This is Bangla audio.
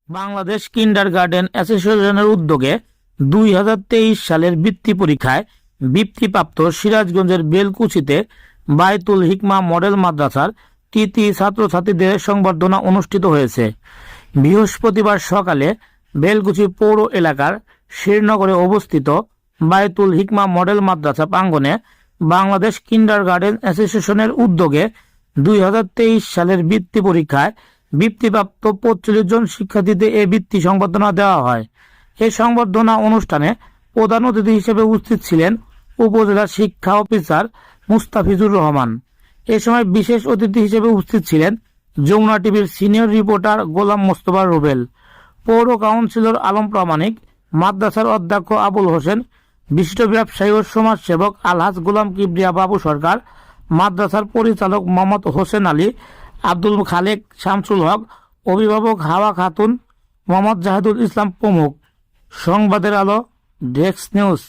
বাংলাদেশ কিন্ডারগার্টেন অ্যাসোসিয়েশনের উদ্যোগে 2023 সালের বৃত্তি পরীক্ষায় বৃত্তিপ্রাপ্ত সিরাজগঞ্জের বেলকুচিতে বায়তুল হিকমা মডেল মাদ্রাসার কৃতী ছাত্রছাত্রীদের সংবর্ধনা অনুষ্ঠিত হয়েছে। বৃহস্পতিবার সকালে বেলকুচি পৌর এলাকার শ্রীনগরে অবস্থিত বায়তুল হিকমা মডেল মাদ্রাসা প্রাঙ্গণে বাংলাদেশ কিন্ডারগার্টেন অ্যাসোসিয়েশনের উদ্যোগে 2023 সালের বৃত্তি পরীক্ষায় বৃত্তিপ্রাপ্ত 45 জন শিক্ষার্থীদের এই বৃত্তি সংবর্ধনা দেওয়া হয়। এই সংবর্ধনা অনুষ্ঠানে প্রধান অতিথি হিসেবে উপস্থিত ছিলেন উপজেলা শিক্ষা অফিসার মুস্তাফিজুর রহমান। এ সময় বিশেষ অতিথি হিসেবে উপস্থিত ছিলেন যমুনা টিভির সিনিয়র রিপোর্টার গোলাম মোস্তফা রুবেল, পৌর কাউন্সিলর আলম প্রামাণিক, মাদ্রাসার অধ্যক্ষ আবুল হোসেন, বিশিষ্ট ব্যবসায়ী ও সমাজসেবক আলহাজ গোলাম কিবরিয়া বাবু সরকার, মাদ্রাসার পরিচালক মোহাম্মদ হোসেন আলী, আব্দুল খালেক, শামসুল হক, অভিভাবক হাওয়া খাতুন, মোহাম্মদ জাহিদুল ইসলাম প্রমুখ। সংবাদের আলো, ডেস্ক নিউজ।